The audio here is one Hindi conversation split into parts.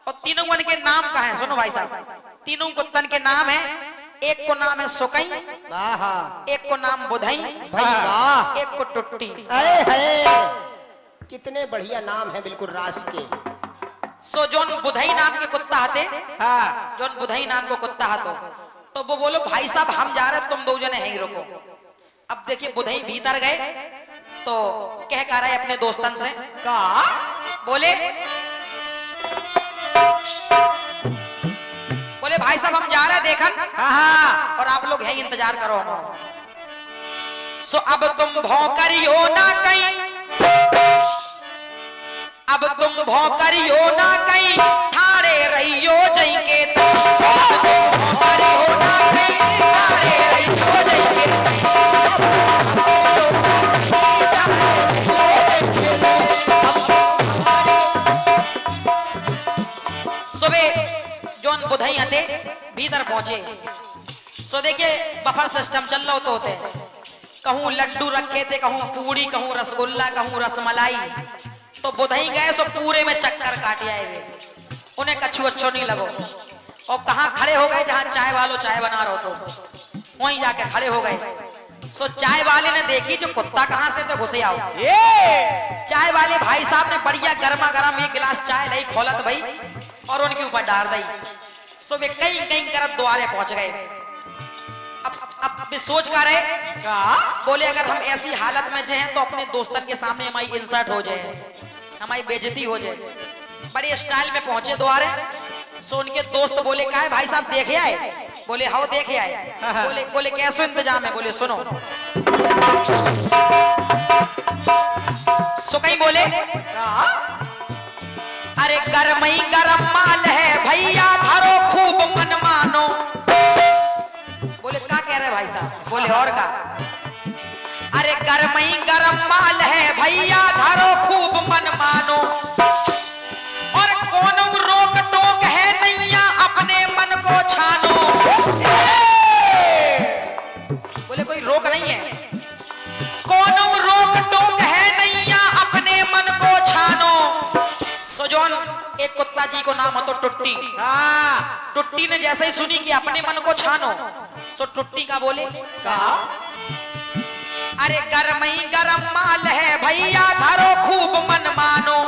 और तीनों वन के नाम का है, सुनो भाई साहब, तीनों कुत्तन के नाम है। एक को नाम है सुकई, एक को नाम बुधई, एक को टुट्टी। कितने बढ़िया नाम है, बिल्कुल रास के। सो जोन बुधई नाम के कुत्ता हते, जोन बुधई नाम को कुत्ता हतो, तो वो बोलो भाई साहब हम जा रहे, तुम दो जने हैं ही रुको। अब देखिए बुधई भीतर गए तो कह कर रहे अपने दोस्तन से, बोले भाई साहब हम जा रहे देखन, और आप लोग हैं इंतजार करो हम। सो अब तुम भौंकरियो ना कहीं, अब तुम भौंकरियो ना कहीं, ठाड़े रहियो जई के भौंकरियो ना कहीं, ठाड़े रहियो जई के। सुबह जोन बुधई हते भीतर पहुंचे। सो देखिए बफर सिस्टम चल रहा तो होते, कहूं लड्डू रखे थे, कहूं पूड़ी, कहूं रसगुल्ला, कहूं रसमलाई। तो बुधई गए तो पूरे में चक्कर काट आए वे, उन्हें कछु अच्छो नहीं लगो। और कहां खड़े हो गए, जहां चाय वालों चाय बना रहो तो वहीं जाके खड़े हो गए। सो चाय वाले ने देखी जो कुत्ता कहां से तो घुसे आओ। चाय वाले भाई साहब ने बढ़िया गर्मा गर्म एक गिलास चाय लाई खोलत भाई और उनके ऊपर डाल दी। सो वे कहीं कहीं करत द्वारे पहुंच गए। अब वे सोच कर रहे, बोले अगर हम ऐसी हालत में जाए तो अपने दोस्तन के सामने हमारी इंसल्ट हो जाए, हमारी बेइज्जती हो जाए। बड़े स्टाइल में पहुंचे द्वारे। सो उनके दोस्त बोले क्या है भाई साहब देखे आए? बोले हाँ देखे आए। बोले कैसे इंतजाम है? बोले सुनो। सो कहीं बोले अरे गरम ही गरम माल है भैया, धरो खूब मन मानो। बोले क्या कह रहे भाई साहब? बोले और का? अरे गरम ही गरम माल है भैया, धरो खूब मन मानो। और कोनो रोक टोक है नैया, अपने मन को छानो। बोले कोई रोक नहीं है, कोनो रोक टोक है नैया, अपने मन को छानो। तो जोन एक कुत्ता जी को नाम हो तो टुट्टी। टुट्टी ने जैसे ही सुनी कि अपने मन को छानो, सो टुट्टी का बोले अरे गरम ही गरम माल है भैया, धरो खूब मन मानो।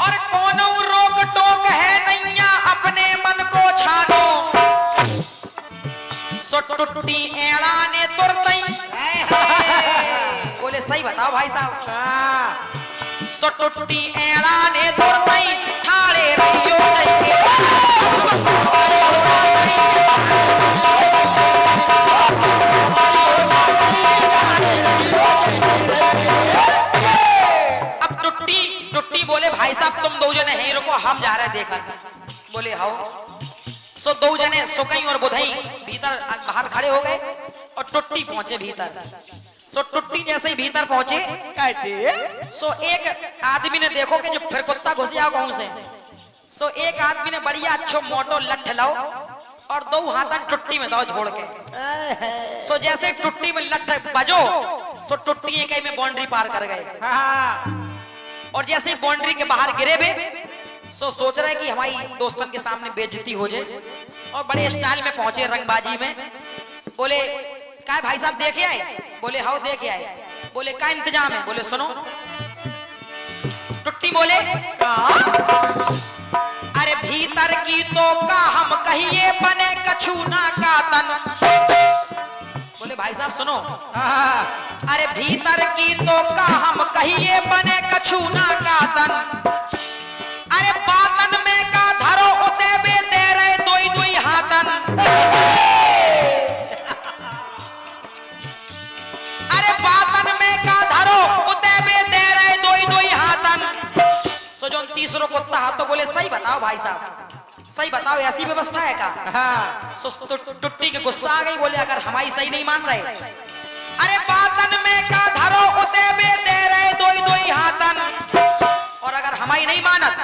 और कोनो रोक टोक है नैया, अपने मन को छानो। सो टुट्टी एड़ा ने तुरतई। बोले सही बताओ भाई साहब। सो टुट्टी एड़ा ने तुरतई, ठाड़े रहियो जई टुट्टी बोले भाई साहब तुम दो जने हैं रुको, हम जा रहे देखा। बोले हाउ। सो दो जने सुकई और बुधई भीतर बाहर खड़े हो गए और टुट्टी पहुंचे भीतर। सो टुट्टी जैसे ही भीतर पहुंचे सो एक आदमी ने देखो कि जो फिर कुत्ता घुस जाओ कहूं से। सो एक आदमी ने बढ़िया अच्छो मोटो लठ लाओ और दो हाथन टुट्टी में दो छोड़ के। सो जैसे टुट्टी में लठ बजो सो टुट्टी एक में बाउंड्री पार कर गए। और जैसे ही बाउंड्री के बाहर गिरे वे सो सोच रहे कि हमारी दोस्तन के सामने बेइज्जती हो जाए और बड़े स्टाइल में पहुंचे रंगबाजी में। बोले क्या भाई साहब देखे आए? बोले हाँ देखे आए। बोले क्या इंतजाम है? बोले सुनो। टुट्टी बोले अरे भीतर की तो का हम कहिए बने कछु ना का तन। बोले भाई साहब सुनो। अरे भीतर की तो का हम कहिए बने कछु ना का तन। अरे बातन में का धरो उते बे दे रहे दोई दोई हाथन। अरे बातन में का धरो उते बे दे रहे दोई दोई हाथन। सो जो तीसरो कुत्ता हाथ तो बोले सही बताओ भाई साहब, सही बताओ ऐसी व्यवस्था है का? सो टुट्टी के गुस्सा आ गई। बोले अगर हमारी सही नहीं मान रहे, अरे बातन में का धरो उते बे दे रहे दोई दोई हाथन। और अगर हमारी नहीं मानत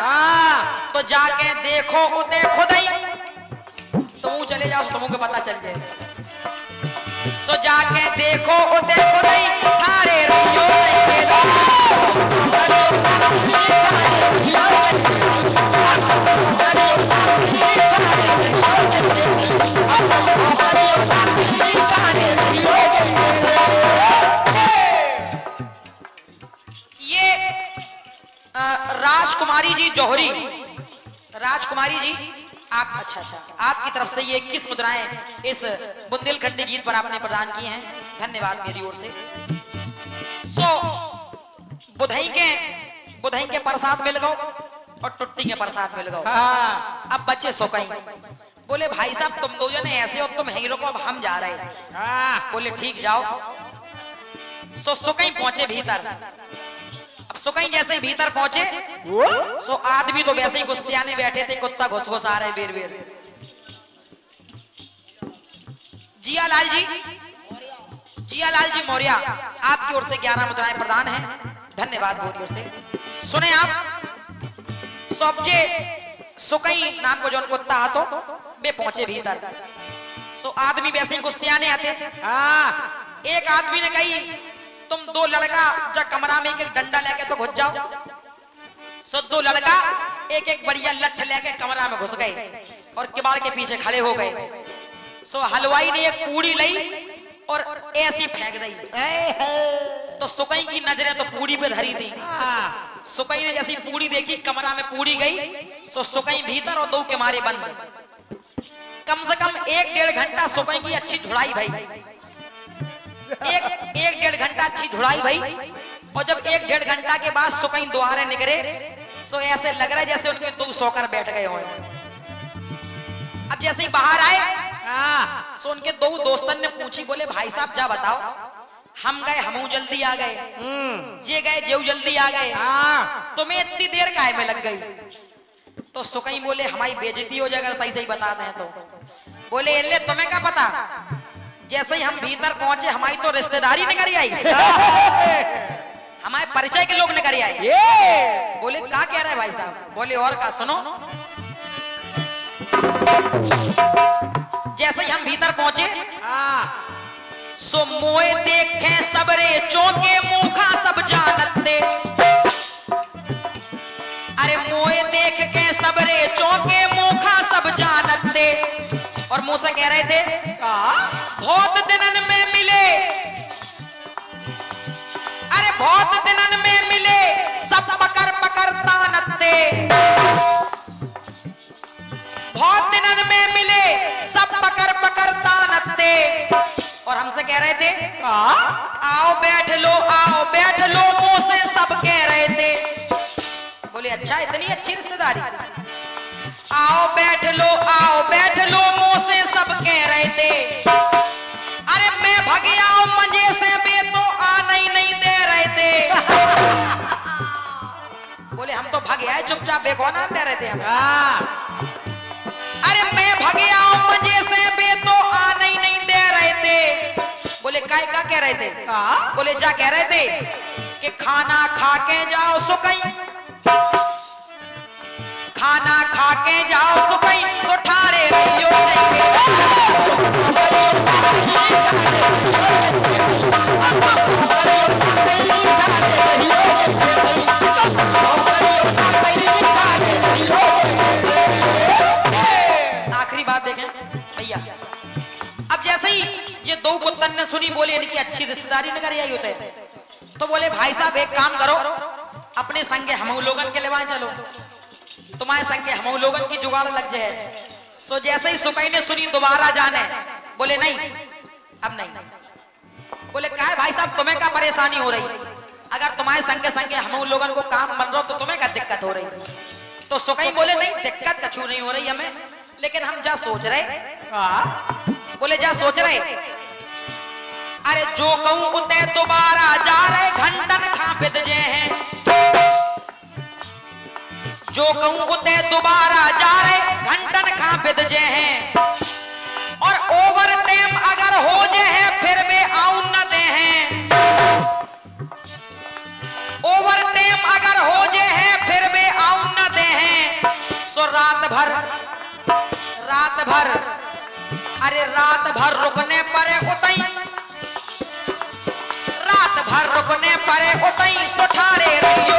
तो जाके देखो उते खुदई, तुम चले जाओ तुमको के पता चल जाए। सो जाके देखो उते खुदई, ठाड़े रहियो। मोहरी राजकुमारी जी आप अच्छा आपकी तरफ से ये 21 मुद्राएं इस बुंदेलखंडी गीत पर आपने प्रदान की हैं, धन्यवाद मेरी ओर से। सो बुधई के प्रसाद मिल गो और टुट्टी के प्रसाद मिल गो। अब बच्चे सो कहीं बोले भाई साहब तुम दो जने ऐसे हो, तुम हीरो को, अब हम जा रहे हैं। बोले ठीक जाओ। सो सुकई पहुंचे भीतर। अब सुकई जैसे ही भीतर पहुंचे सो आदमी तो वैसे ही गुस्सियाने बैठे थे, कुत्ता घुस घुस आ रहे बेर बेर। जियालाल जी मौर्य आपकी ओर से 11 मुद्राएं प्रदान हैं, धन्यवाद बहुत ओर से। सुने आप सबके सुकई नाम को जो कुत्ता हाथों वे पहुंचे भीतर। सो आदमी वैसे ही गुस्सियाने आते। एक आदमी ने कही तुम दो लड़का जब कमरा में एक डंडा लेके तो घुस जाओ। सो दो लड़का एक एक बढ़िया लठ लेके कमरा में घुस गए और किवाड़ के पीछे खड़े हो गए। सो हलवाई ने एक पूड़ी ली और ऐसी फेंक दी। तो सुकई की नजरें तो पूड़ी पे धरी थी। सुकई ने जैसी पूड़ी देखी, कमरा में पूड़ी गई। सो सुकई भीतर और दो के मारे बंद। कम से कम 1-1.5 घंटा सुकई की अच्छी धुलाई भाई, 1-1.5 घंटा अच्छी धुलाई भाई। और जब 1-1.5 घंटा के बाद सुकई द्वारे निकले सो ऐसे लग रहा है जैसे उनके दो सोकर बैठ गए हो। अब जैसे ही बाहर आए सो उनके दो दोस्तन ने पूछी, बोले भाई साहब जा बताओ, हम गए हमू जल्दी आ गए, जे गए जेऊ जल्दी आ गए, तुम्हें इतनी देर काहे में लग गई? तो सुकई बोले हमारी बेइज्जती हो जाए अगर सही सही बता दें तो। बोले एले तुम्हें क्या पता, जैसे ही हम भीतर पहुंचे हमारी तो रिश्तेदारी निकल आई, हमारे परिचय के लोग निकल आए। बोले क्या कह रहे हैं भाई साहब? बोले और का सुनो। जैसे ही हम भीतर पहुंचे सो मोए देखे सबरे चौके मुखा सब जानते। अरे मोए देख के सबरे चौके मुखा सब जानते। और मुंह से कह रहे थे बहुत दिनन में मिले, अरे बहुत दिनन में मिले सब पकड़ पकड़ तानते। बहुत दिनन में मिले सब पकड़ पकड़ तानते। और हमसे कह रहे थे आओ बैठ लो मुंह से सब कह रहे थे। बोले अच्छा इतनी अच्छी रिश्तेदारी, आओ बैठ लो मुंह से सब कह रहे थे। अरे मैं भग आओ मजे से बे तो आ नहीं दे रहे थे। बोले हम तो भग आए चुपचाप बेगौना दे रहे थे हम। अरे मैं भग आओ मजे से बे तो आ नहीं दे रहे थे। बोले क्या कह रहे थे? बोले जा कह रहे थे कि खाना खा के जाओ सुकई, खाना खा के जाओ सुकई तो ठाड़े रहियो आखिरी बात देखें भैया। अब जैसे ही ये दो कुत्तन ने सुनी, बोले इनकी अच्छी रिश्तेदारी न करी आई होते, तो बोले भाई साहब एक काम करो, अपने संगे हम लोगन के लेवाए चलो, तुम्हारे संगे हम लोगन की जुगाड़ लग जाए। सो जैसे ही सुकई ने सुनी दोबारा जाने, बोले नहीं अब नहीं। बोले क्या भाई साहब तुम्हें क्या परेशानी हो रही? अगर तुम्हारे संगे हम लोगन को काम बन रहा हो तो तुम्हें क्या दिक्कत हो रही? तो सुकई बोले नहीं दिक्कत कछु नहीं हो रही हमें, लेकिन हम जा सोच रहे। बोले जा सोच रहे, अरे जो कहूं उते दोबारा जा रहे घंटन खापित जे हैं, जो कहूं उते दोबारा जा रहे घंटन खापित जे हैं। और ओवर टाइम अगर हो जे है फिर वे आउं न दे हैं, ओवर टाइम अगर हो जे है फिर वे आउं न दे हैं। सो रात भर रुकने परे उतई, रात भर रुकने परे उतई सुठारे रहियो।